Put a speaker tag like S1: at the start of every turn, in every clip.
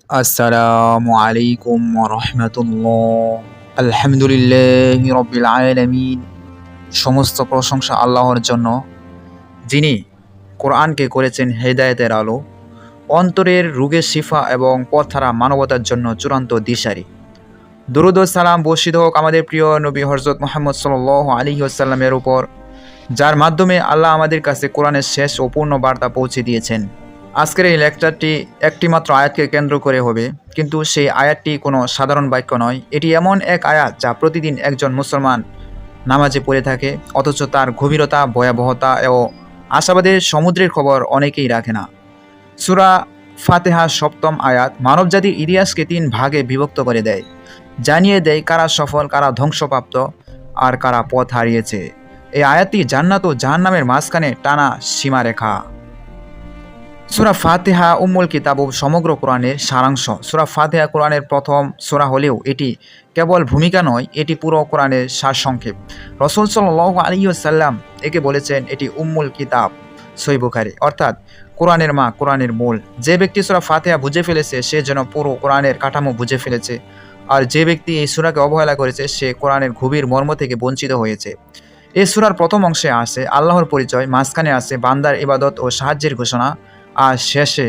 S1: আসসালামু আলাইকুম ওয়া রাহমাতুল্লাহ। আলহামদুলিল্লাহি রাব্বিল আলামিন। সমস্ত প্রশংসা আল্লাহর জন্য, যিনি কোরআনকে করেছেন হেদায়েতের আলো, অন্তরের রোগের শিফা এবং পথহারা মানবতার জন্য চূড়ান্ত দিশারি। দুরূদ ও সালাম বর্ষিত হোক আমাদের প্রিয় নবী হযরত মুহাম্মদ সাল্লাল্লাহু আলাইহি ওয়াসাল্লামের উপর, যার মাধ্যমে আল্লাহ আমাদের কাছে কোরআনের শেষ ও পূর্ণ বার্তা পৌঁছে দিয়েছেন। আজকের এই লেকচারটি একটি মাত্র আয়াতকে কেন্দ্র করে হবে, কিন্তু সেই আয়াতটি কোনো সাধারণ বাক্য নয়। এটি এমন এক আয়াত যা প্রতিদিন একজন মুসলমান নামাজে পড়ে থাকে, অথচ তার গভীরতা, ভয়াবহতা ও আশাবাদের সমুদ্রের খবর অনেকেই রাখে না। সূরা ফাতিহা ৭ম আয়াত মানবজাতির ইতিহাসকে ৩ ভাগে বিভক্ত করে দেয়, জানিয়ে দেয় কারা সফল, কারা ধ্বংসপ্রাপ্ত আর কারা পথ হারিয়েছে। এই আয়াতটি জান্নাত ও জাহান্নামের মাঝখানে টানা সীমারেখা। সূরা ফাতিহা উম্মুল কিতাব ও সমগ্র কোরআনের সারাংশ। সূরা ফাতিহা কোরআনের প্রথম সূরা হলেও এটি কেবল ভূমিকা নয়, এটি পুরো কোরআনের সারসংক্ষেপ। রাসূল সাল্লাল্লাহু আলাইহি ওয়াসাল্লাম একে বলেছেন এটি উম্মুল কিতাব, সহিহ বুখারী, অর্থাৎ কোরআনের মা, কোরআনের মূল। যে ব্যক্তি সূরা ফাতিহা বুঝে ফেলেছে সে যেন পুরো কোরআনের কাঠামো বুঝে ফেলেছে, আর যে ব্যক্তি এই সূরাকে অবহেলা করেছে সে কোরআনের গভীর মর্ম থেকে বঞ্চিত হয়েছে। এই সূরার প্রথম অংশে আছে আল্লাহর পরিচয়, মাঝখানে আছে বান্দার ইবাদত ও সাহায্যের ঘোষণা, আর শেষে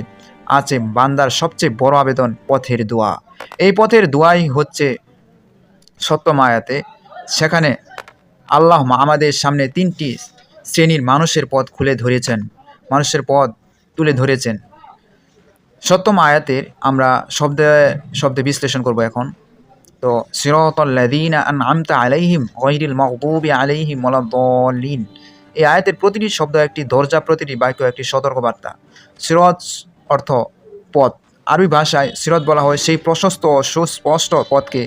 S1: আছে বান্দার সবচেয়ে বড় আবেদন, পথের দোয়া। এই পথের দোয়াই হচ্ছে সপ্তম আয়াতে। সেখানে আল্লাহ আমাদের সামনে ৩টি শ্রেণীর মানুষের পথ খুলে ধরেছেন, মানুষের পথ তুলে ধরেছেন। সপ্তম আয়াতের আমরা শব্দে শব্দে বিশ্লেষণ করব এখন। তো সিরাতাল লাযীনা আন'আমতা আলাইহিম গায়রিল মাগদুবি আলাইহিম ওয়ালাদ-দাল্লিন। এই আয়াতের প্রতিটি শব্দ একটি দরজা, প্রতিটি বাক্য একটি সতর্কবার্তা। সিরাত অর্থ পথ। আরবি ভাষায় সিরাত বলা হয় সেই প্রশস্ত ও সুস্পষ্ট পথকে,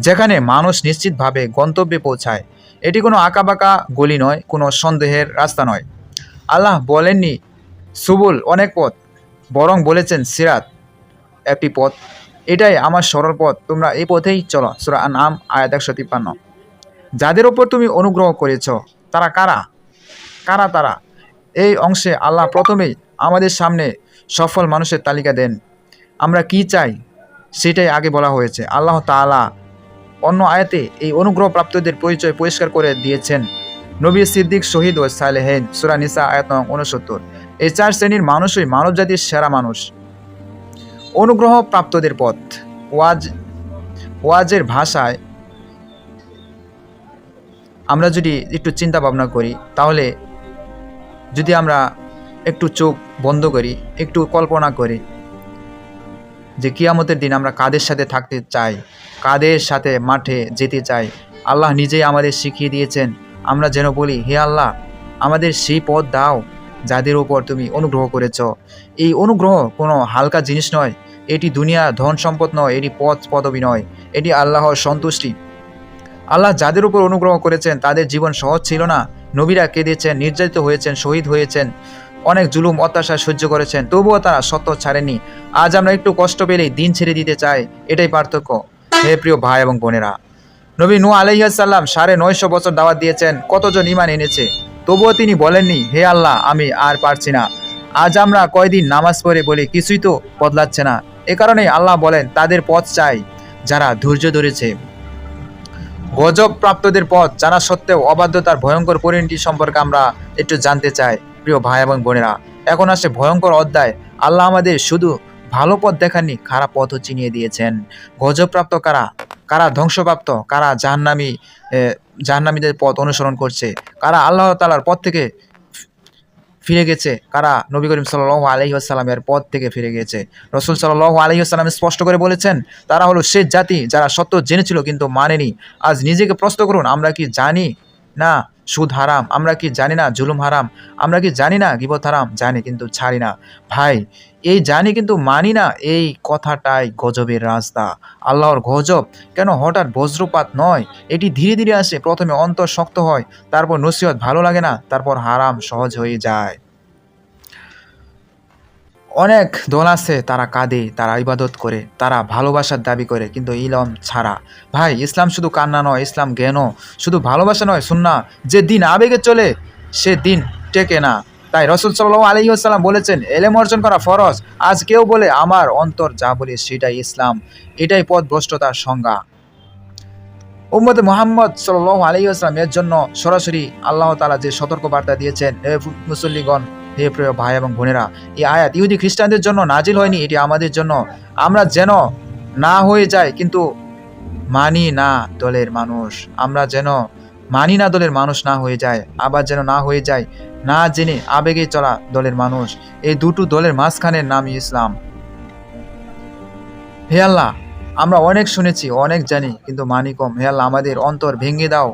S1: যেখানে মানুষ নিশ্চিতভাবে গন্তব্যে পৌঁছায়। এটি কোনো আঁকাবাঁকা গলি নয়, কোনো সন্দেহের রাস্তা নয়। আল্লাহ বলেননি সুবুল, অনেক পথ, বরং বলেছেন সিরাত, একটি পথ। এটাই আমার সরল পথ, তোমরা এই পথেই চলো। সূরা আন'আম আয়াত ১৫৩। যাদের ওপর তুমি অনুগ্রহ করেছ তারা কারা? কারা তারা? এই অংশে আল্লাহ প্রথমেই আমাদের সামনে সফল মানুষের তালিকা দেন। আমরা কি চাই সেটাই আগে বলা হয়েছে। আল্লাহ তাআলা অন্য আয়াতে এই অনুগ্রহপ্রাপ্তদের পরিচয় পরিষ্কার করে দিয়েছেন। নবী, সিদ্দিক, শহীদ ও সালেহীন। সূরা নিসা আয়াত নং ৬৯। এই ৪ শ্রেণীর মানুষই মানবজাতির সেরা মানুষ। অনুগ্রহ প্রাপ্তদের পথ। ওয়াজের ভাষায় আমরা যদি একটু চিন্তা ভাবনা করি, তাহলে যদি আমরা একটু চোখ বন্ধ করি, একটু কল্পনা করি যে কিয়ামতের দিন আমরা কাদের সাথে থাকতে চাই, কাদের সাথে মাঠে যেতে চাই, আল্লাহ নিজেই আমাদের শিখিয়ে দিয়েছেন। আমরা যেন বলি, হে আল্লাহ, আমাদের সেই পথ দাও যাদের উপর তুমি অনুগ্রহ করেছ। এই অনুগ্রহ কোনো হালকা জিনিস নয়, এটি দুনিয়া ধন সম্পদ নয়, এটি পদ পদবি নয়, এটি আল্লাহর সন্তুষ্টি। আল্লাহ যাদের উপর অনুগ্রহ করেছেন তাদের জীবন সহজ ছিল না। নবীরা কেঁদেছেন, নির্যাতিত হয়েছেন, শহীদ হয়েছেন, অনেক জুলুম অত্যাচার সহ্য করেছেন, তবুও তারা সত্য ছাড়েননি। আজ আমরা একটু কষ্ট পেলেই দিন ছেড়ে দিতে চাই, এটাই পার্থক্য। হে প্রিয় ভাই এবং বোনেরা, নবী নূহ আলাইহিস সালাম ৯৫০ বছর দাওয়াত দিয়েছেন, কতজন ঈমান এনেছে, তবুও তিনি বলেননি, হে আল্লাহ, আমি আর পারছি না। আজ আমরা কয়দিন নামাজ পড়ে বলি কিছুই তো বদলাচ্ছে না। এ কারণেই আল্লাহ বলেন তাদের পথ চাই যারা ধৈর্য ধরেছে। গজব প্রাপ্তদের পথ জানা সত্ত্বেও অবাধ্যতার ভয়ঙ্কর পরিণতি সম্পর্কে আমরা একটু জানতে চাই। প্রিয় ভাই এবং বোনেরা, এখন আসে ভয়ঙ্কর অধ্যায়। আল্লাহ আমাদের শুধু ভালো পথ দেখাননি, খারাপ পথও চিনিয়ে দিয়েছেন। গজবপ্রাপ্ত কারা? কারা ধ্বংসপ্রাপ্ত? কারা জাহান্নামীদের পথ অনুসরণ করছে? কারা আল্লাহ তাআলার পথ থেকে ফিরে গেছে? কারা নবী করিম সাল্লাল্লাহু আলাইহি ওয়াসাল্লামের পথ থেকে ফিরে গেছে? রাসূল সাল্লাল্লাহু আলাইহি ওয়াসাল্লাম স্পষ্ট করে বলেছেন, তারা হলো সে জাতি যারা সত্য জেনেছিল কিন্তু মানেনি। আজ নিজেকে প্রশ্ন করুন, আমরা কি জানি না সুদ হারাম? আমরা কি জানি না জুলুম হারাম? আমরা কি জানি না গীবত হারাম? জানি কিন্তু ছাড়ি না। ভাই, এই জানি কিন্তু মানি না, এই কথাটাই গজবের রাস্তা। আল্লাহর গজব কেন হঠাৎ বজ্রপাত নয়, এটি ধীরে ধীরে আসে। প্রথমে অন্তর শক্ত হয়, তারপর নসিহত ভালো লাগে না, তারপর হারাম সহজ হয়ে যায়। অনেক দল আছে, তারা কাঁদে, তারা ইবাদত করে, তারা ভালোবাসার দাবি করে, কিন্তু ইলম ছাড়া। ভাই, ইসলাম শুধু কান্না নয়, ইসলাম জ্ঞানও। শুধু ভালোবাসা নয়, সুন্নাহ। যে দিন আবেগে চলে সে দিন টেকে না। তাই রাসূল সাল্লাল্লাহু আলাইহি ওয়াসাল্লাম বলেছেন, এলেম অর্জন করা ফরজ। আজ কেউ বলে আমার অন্তর যা বলে সেটাই ইসলাম, এটাই পথভ্রষ্টতার সংজ্ঞা। উম্মতে মুহাম্মদ সাল্লাল্লাহু আলাইহি ওয়াসাল্লাম এর জন্য সরাসরি আল্লাহ তাআলা যে সতর্ক বার্তা দিয়েছেন, হে মুসল্লিগণ, হে প্রিয় ভাই এবং বোনেরা, এই আয়াত ইহুদি খ্রিস্টানদের জন্য নাজিল হয়নি, এটি আমাদের জন্য। আমরা যেন না হয়ে যাই কিন্তু মানি না দলের মানুষ, আমরা যেন মানি না দলের মানুষ না হয়ে যায়, আবার যেন না হয়ে যায় না জেনে আবেগে চলা দলের মানুষ। এই দুটো দলের মাঝখানের নামই ইসলাম। হে আল্লাহ, আমরা অনেক শুনেছি, অনেক জানি, কিন্তু মানি কম। হে আল্লাহ, আমাদের অন্তর ভেঙে দাও,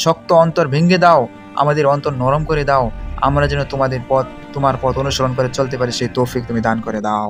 S1: শক্ত অন্তর ভেঙে দাও, আমাদের অন্তর নরম করে দাও, আমরা যেন তোমার পথ অনুসরণ করে চলতে পারি, সেই তৌফিক তুমি দান করে দাও।